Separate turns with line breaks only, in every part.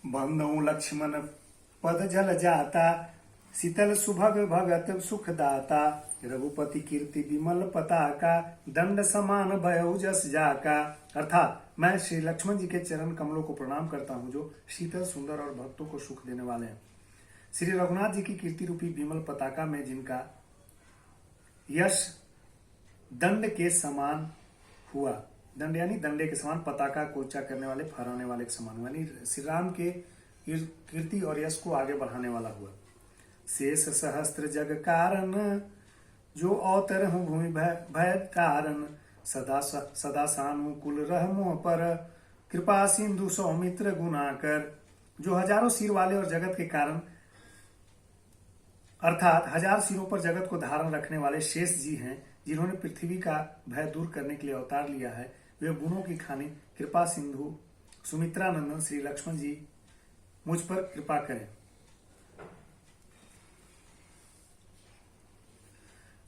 बंदौ लक्ष्मण पद जल जाता, शीतल सुभग भगत सुखदाता। रघुपति कीर्ति विमल पताका, दंड समान भयउ जस जाका। अर्थात मैं श्री लक्ष्मण जी के चरण कमलों को प्रणाम करता हूँ जो शीतल सुंदर और भक्तों को सुख देने वाले हैं। श्री रघुनाथ जी की कीर्ति रूपी विमल पताका में जिनका यश दंड के समान हुआ, दंड यानी डंडे के समान, पताका को ऊंचा करने वाले, फहराने वाले के समान हुआ, यानी श्री राम के कीर्ति और यश को आगे बढ़ाने वाला हुआ। शेष सहस्त्र जग कारण, जो अवतर हूँ भूमि भय कारण। सदा सानुकूल रह मोह पर, कृपा सिंधु सौमित्र गुनाकर। जो हजारों सिर वाले और जगत के कारण, अर्थात हजार सिरों पर जगत को धारण रखने वाले शेष जी हैं, जिन्होंने पृथ्वी का भय दूर करने के लिए अवतार लिया है। वे गुणों की खानी कृपा सिंधु सुमित्रा नंदन श्री लक्ष्मण जी मुझ पर कृपा करें।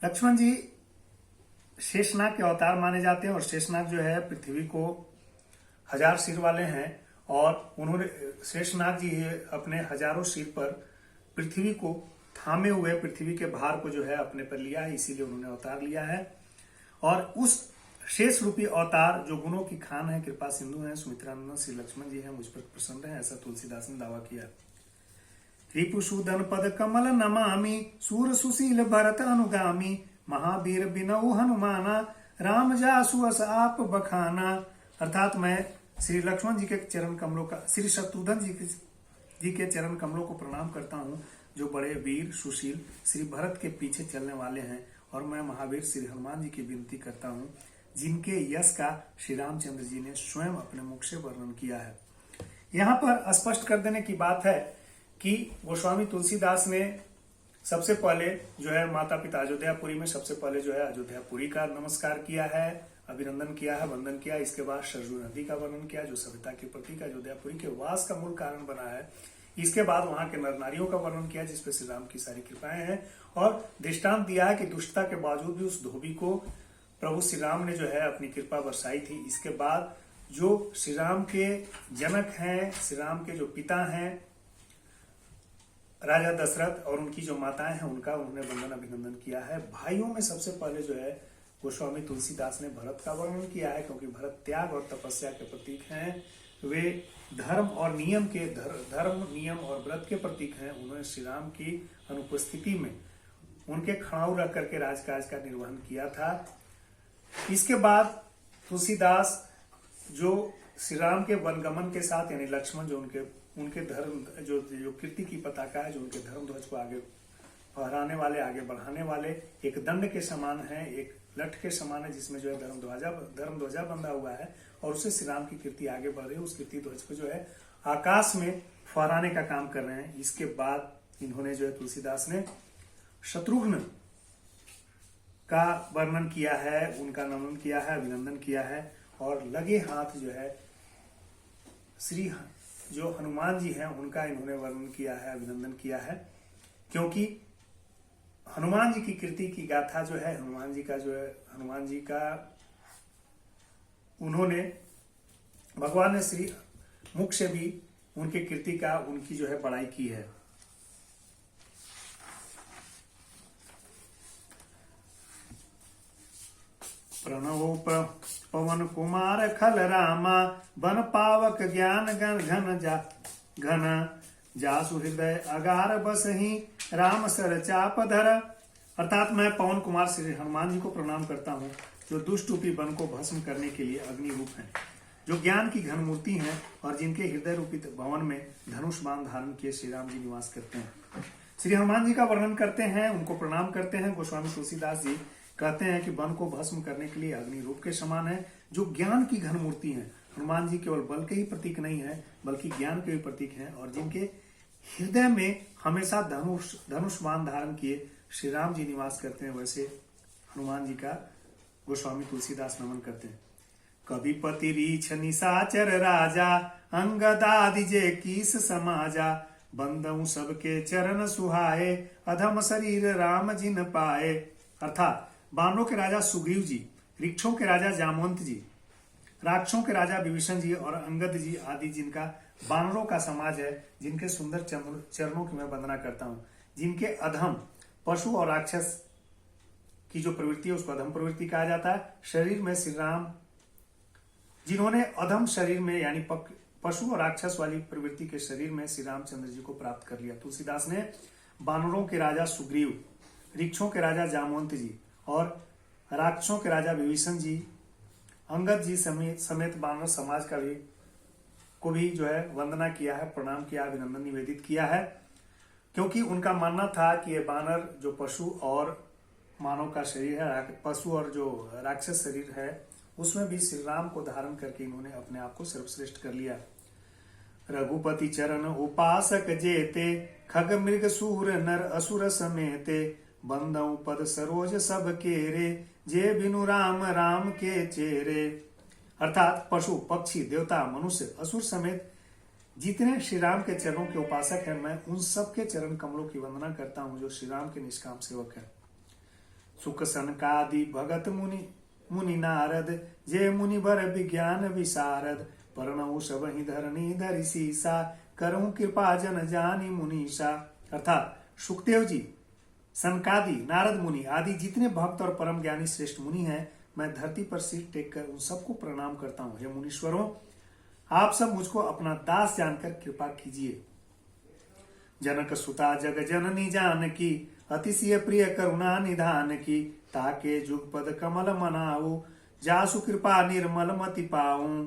लक्ष्मण जी शेषनाग के अवतार माने जाते हैं और शेषनाग जो है पृथ्वी को हजार सिर वाले हैं और उन्होंने शेषनाग जी अपने हजारों सिर पर पृथ्वी को थामे हुए, पृथ्वी के भार को जो है अपने पर लिया है, इसीलिए उन्होंने अवतार लिया है। और उस शेष रूपी अवतार जो गुणों की खान है, कृपा सिंधु है, सुमित्रानंदन श्री लक्ष्मण जी हैं, मुझ पर प्रसन्न है, ऐसा तुलसीदास ने दावा किया। रिपुसूदन पद कमल नमामि, सूर सुशील भरत अनुगामी। महावीर बिनऊ हनुमाना, राम जासु अस आप बखाना। अर्थात मैं श्री लक्ष्मण जी के चरण कमलों का, श्री शत्रुघ्न जी के चरण कमलों को प्रणाम करता हूँ, जो बड़े वीर सुशील श्री भरत के पीछे चलने वाले हैं। और मैं महावीर श्री हनुमान जी की विनती करता हूँ, जिनके यश का श्री रामचंद्र जी ने स्वयं अपने मुख से वर्णन किया है। यहाँ पर स्पष्ट कर देने की बात है कि गोस्वामी तुलसीदास ने सबसे पहले जो है माता पिता अयोध्यापुरी में सबसे पहले जो है अयोध्यापुरी का नमस्कार किया है, अभिनंदन किया है, वंदन किया। इसके बाद सरजू नदी का वर्णन किया, जो सभ्यता के प्रतीक अयोध्यापुरी के वास का मूल कारण बना है। इसके बाद वहां के नर नारियों का वर्णन किया, जिसपे श्री राम की सारी कृपाएं हैं, और दृष्टांत दिया है कि दुष्टता के बावजूद भी उस धोबी को प्रभु श्री राम ने जो है अपनी कृपा बरसाई थी। इसके बाद जो श्री राम के जनक हैं, श्री राम के जो पिता हैं राजा दशरथ और उनकी जो माताएं हैं, उनका उन्होंने वंदन अभिनंदन किया है। भाइयों में सबसे पहले जो है गोस्वामी तुलसीदास ने भरत का वर्णन किया है, क्योंकि भरत त्याग और तपस्या के प्रतीक हैं। वे धर्म और नियम के धर्म नियम और व्रत के प्रतीक हैं। उन्होंने श्री राम की अनुपस्थिति में उनके खड़ाऊ रख करके राजकाज का निर्वहन किया था। इसके बाद तुलसीदास जो श्री राम के वनगमन के साथ, यानी लक्ष्मण जो उनके धर्म जो कीर्ति की पताका है, जो उनके धर्म ध्वज को आगे फहराने वाले, आगे बढ़ाने वाले, एक दंड के समान है, एक लठ के समान है, जिसमें जो है धर्म ध्वजा बंधा हुआ है और उससे श्री राम की कीर्ति आगे बढ़ रही है। उस कीर्ति ध्वज को जो है आकाश में फहराने का काम कर रहे हैं। इसके बाद इन्होंने जो है तुलसीदास ने शत्रुघ्न का वर्णन किया है, उनका नमन किया है, अभिनंदन किया है, और लगे हाथ जो है श्री जो हनुमान जी हैं उनका इन्होंने वर्णन किया है, अभिनंदन किया है, क्योंकि हनुमान जी की कीर्ति की गाथा जो है, हनुमान जी का उन्होंने भगवान ने श्री मुख से भी उनके कीर्ति का, उनकी जो है बड़ाई की है। प्रणव पवन कुमार खल रामा, बन पावक ज्ञान घन जासु हृदय अगार बसही, राम सर चाप धर। अर्थात मैं पवन कुमार श्री हनुमान जी को प्रणाम करता हूँ, जो दुष्ट रूपी वन को भस्म करने के लिए अग्नि रूप हैं, जो ज्ञान की घन मूर्ति हैं और जिनके हृदय रूपी भवन में धनुष बाण धारण किए श्री राम जी निवास करते हैं। श्री हनुमान जी का वर्णन करते हैं, उनको प्रणाम करते हैं। गोस्वामी तुलसीदास जी कहते हैं कि वन को भस्म करने के लिए अग्नि रूप के समान है, जो ज्ञान की घन मूर्ति है। हनुमान जी केवल बल के ही प्रतीक नहीं है, बल्कि ज्ञान के भी प्रतीक हैं, और जिनके हृदय में हमेशा धनुष बाण धारण किए श्री राम जी निवास करते हैं, वैसे हनुमान जी का गोस्वामी तुलसीदास नमन करते हैं। कविपति रीछ निशाचर राजा, अंगदादि जे कीस समाजा, बंदऊ सबके चरण सुहाए, अधम शरीर राम जिन पाए। अर्थात बानों के राजा सुग्रीव जी, वृक्षों के राजा जामवंत जी, राक्षसों के राजा विभीषण जी और अंगद जी आदि जिनका बानरों का समाज है, जिनके सुंदर चरणों की मैं वंदना करता हूं, जिनके अधम पशु और राक्षस की जो प्रवृत्ति है उसको अधम प्रवृत्ति कहा जाता है। शरीर में श्री राम, जिन्होंने अधम शरीर में यानी पशु और राक्षस वाली प्रवृत्ति के शरीर में श्री रामचंद्र जी को प्राप्त कर लिया। तुलसीदास ने बानरों के राजा सुग्रीव, वृक्षों के राजा जामवंत जी और राक्षसों के राजा विभीषण जी, अंगद जी समेत बानर समाज को भी जो है वंदना किया है, प्रणाम किया, अभिनंदन निवेदित किया है, क्योंकि उनका मानना था कि ये बानर जो पशु और मानव का शरीर है, पशु और जो राक्षस शरीर है, उसमें भी श्री राम को धारण करके इन्होंने अपने आप को सर्वश्रेष्ठ कर लिया। रघुपति चरण उपासक जेते, खग मृग सूर नर असुर समेते, बंदऊ पद सरोज सब केरे, जे बिनु राम राम के चेरे। अर्थात पशु, पक्षी, देवता, मनुष्य, असुर समेत जितने श्री राम के चरणों के उपासक हैं, मैं उन सब के चरण कमलों की वंदना करता हूं जो श्री राम के निष्काम सेवक है। सुख सनकादि भगत मुनि नारद, जे मुनि बर विज्ञान विशारद, परनऊ सब ही धरणी धरि सीसा, करहूं कृपा जन जानी मुनीषा। अर्थात सुखदेव जी, सनकादि, नारद मुनि आदि जितने भक्त और परम ज्ञानी श्रेष्ठ मुनि हैं, मैं धरती पर सिर टेक कर उन सबको प्रणाम करता हूं। हे मुनीश्वरों, आप सब मुझको अपना दास जानकर कृपा कीजिए। जनक सुता जग जननी जानकी, अतिशय प्रिय करुणा निधान की, ताके जुगपद कमल मनाऊ, जासु कृपा निर्मल मति पाऊं।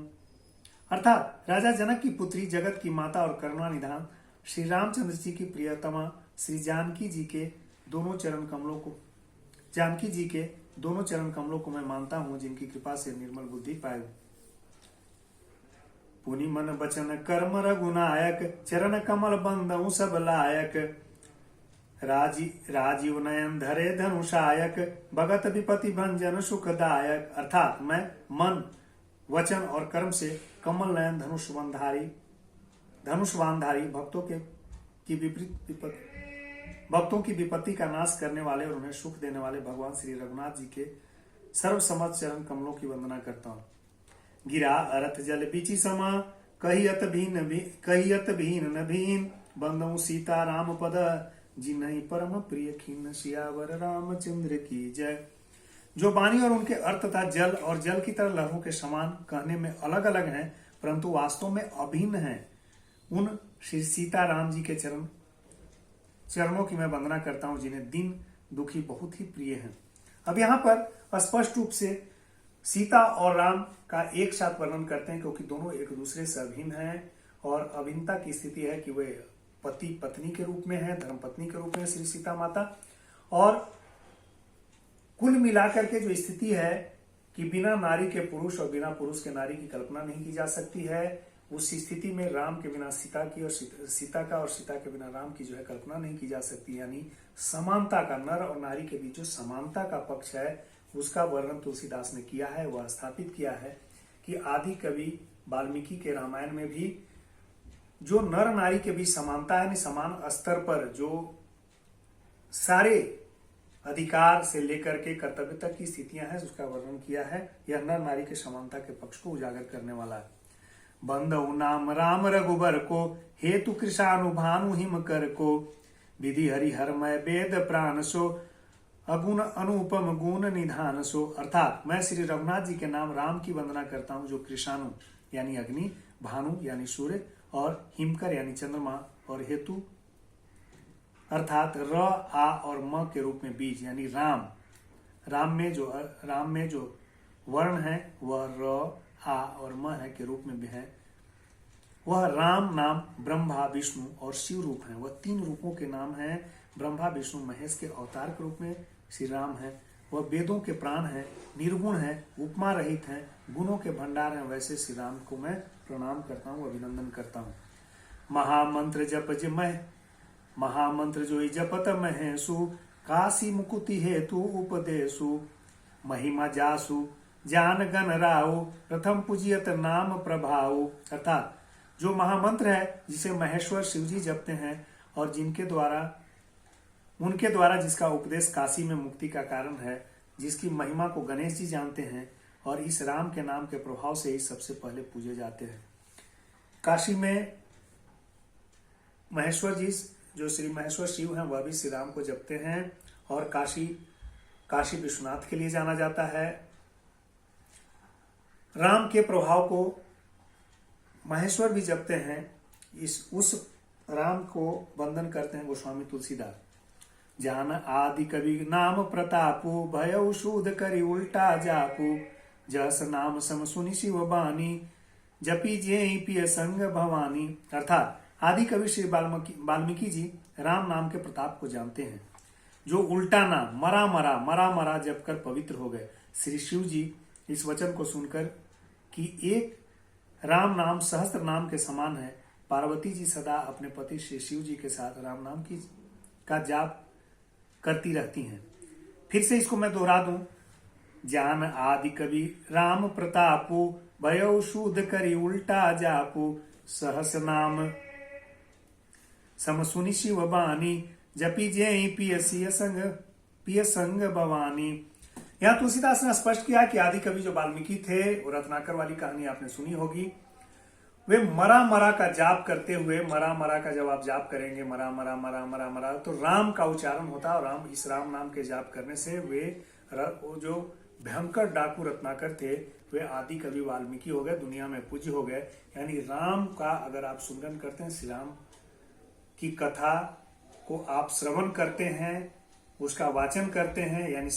अर्थात राजा जनक की पुत्री, जगत की माता और करुणा निधान श्री रामचंद्र जी की प्रियतमा श्री जानकी जी के दोनों चरण कमलों को मैं मानता हूं, जिनकी कृपा से निर्मल बुद्धि पाए। पुनि मन बचन कर्म रघुनायक, चरण कमल बंदऊ सब लायक, राजीव नयन धरे धनुषायक, भगत विपति भंजन सुखदायक। अर्थात मैं मन, वचन और कर्म से कमल नयन धनुषवानधारी भक्तों की विपत्ति का नाश करने वाले और उन्हें सुख देने वाले भगवान श्री रघुनाथ जी के सर्वसम्मत चरण कमलों की वंदना करता हूँ। गिरा अरथ जल बीची समा, कहियत भीन न भीन, बंदऊ सीता राम पद, जिन्हीं परम प्रिय खिन्न, सियावर रामचंद्र की जय। जो वाणी और उनके अर्थ तथा जल और जल की तरह लहरों के समान कहने में अलग अलग हैं, परंतु वास्तव में अभिन्न हैं, उन श्री सीता राम जी के चरणों की मैं वंदना करता हूं, जिन्हें दीन दुखी बहुत ही प्रिय हैं। अब यहाँ पर स्पष्ट रूप से सीता और राम का एक साथ वर्णन करते हैं, क्योंकि दोनों एक दूसरे से अभिन्न हैं और अभिन्नता की स्थिति है कि वे पति पत्नी के रूप में है, धर्म पत्नी के रूप में श्री सीता माता। और कुल मिलाकर के जो स्थिति है कि बिना नारी के पुरुष और बिना पुरुष के नारी की कल्पना नहीं की जा सकती है, उस स्थिति में राम के बिना सीता की और सीता का और सीता के बिना राम की जो है कल्पना नहीं की जा सकती। यानी समानता का, नर और नारी के बीच जो समानता का पक्ष है, उसका वर्णन तुलसीदास ने किया है। वह स्थापित किया है कि आदि कवि वाल्मीकि के रामायण में भी जो नर नारी के बीच समानता है, समान स्तर पर जो सारे अधिकार से लेकर के कर्तव्य तक की स्थितियां हैं, उसका वर्णन किया है। यह नर नारी के समानता के पक्ष को उजागर करने वाला है। बंदऊ नाम राम रघुबर को, हेतु कृषानु भानु हिम कर को, विधि हरिहरमय वेद प्राण सो, अगुण अनुपम गुण निधान सो। अर्थात मैं श्री रघुनाथ जी के नाम राम की वंदना करता हूं, जो कृषाणु यानी अग्नि, भानु यानी सूर्य और हिमकर यानी चंद्रमा और हेतु अर्थात र, आ और म के रूप में बीज यानी राम। राम में जो वर्ण है वह र, आ और म है के रूप में भी है। वह राम नाम ब्रह्मा, विष्णु और शिव रूप है। वह तीन रूपों के नाम हैं। ब्रह्मा, विष्णु, महेश के अवतार के रूप में श्री राम है। वह वेदों के प्राण है, निर्गुण है, उपमा रहित है, गुणों के भंडार हैं। वैसे श्री राम को मैं प्रणाम करता हूँ, अभिनंदन करता हूँ। महामंत्र जो जपत महेशु, काशी मुकुति हेतु उपदेशु, महिमा जासु जान गण राउ, प्रथम पूजियत नाम प्रभाऊ। अर्थात जो महामंत्र है जिसे महेश्वर शिव जी जपते हैं और उनके द्वारा जिसका उपदेश काशी में मुक्ति का कारण है, जिसकी महिमा को गणेश जी जानते हैं और इस राम के नाम के प्रभाव से ही सबसे पहले पूजे जाते हैं। काशी में महेश्वर जी, जो श्री महेश्वर शिव हैं, वह भी श्री राम को जपते हैं और काशी विश्वनाथ के लिए जाना जाता है। राम के प्रभाव को महेश्वर भी जपते हैं। उस राम को वंदन करते हैं गोस्वामी तुलसीदास। जान आदि कवि नाम प्रतापु, भयउ सूद करी उल्टा जापु, जस नाम सम सुनि शिव बानी, जपी जे पिय संग भवानी। अर्थात आदि कवि श्री वाल्मीकि जी राम नाम के प्रताप को जानते हैं, जो उल्टा नाम मरा मरा जप कर पवित्र हो गए। श्री शिव जी इस वचन को सुनकर कि एक राम नाम सहस्त्र नाम के समान है, पार्वती जी सदा अपने पति श्री शिव जी के साथ राम नाम का जाप करती रहती हैं। फिर से इसको मैं दोहरा दूं। जान आदि कवि राम प्रतापु, भयउ सूद करी उल्टा जापु, सहस नाम सम सुनि शिव बानी, जपी जे पिय संग भवानी। यहाँ तुलसीदास ने स्पष्ट किया कि आदि कवि जो वाल्मीकि थे, वो रत्नाकर वाली कहानी आपने सुनी होगी, वे मरा का जाप करते हुए, मरा का जब आप जाप करेंगे, मरा तो राम का उच्चारण होता है। और इस राम नाम के जाप करने से वो जो भयंकर डाकू रत्नाकर थे, वे आदि कवि वाल्मीकि हो गए, दुनिया में पूज्य हो गए। यानी राम का अगर आप सुमिरन करते हैं, श्री राम की कथा को आप श्रवण करते हैं, उसका वाचन करते हैं, यानी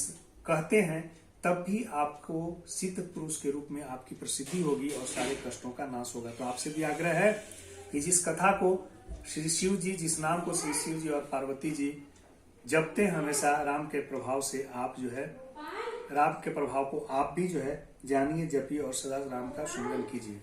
कहते हैं, तब भी आपको सिद्ध पुरुष के रूप में आपकी प्रसिद्धि होगी और सारे कष्टों का नाश होगा। तो आपसे भी आग्रह है कि जिस कथा को श्री शिव जी, जिस नाम को श्री शिव जी और पार्वती जी जपते हैं हमेशा, राम के प्रभाव से आप जो है, राम के प्रभाव को आप भी जो है जानिए, जपिए और सदा राम का सुमिरन कीजिए।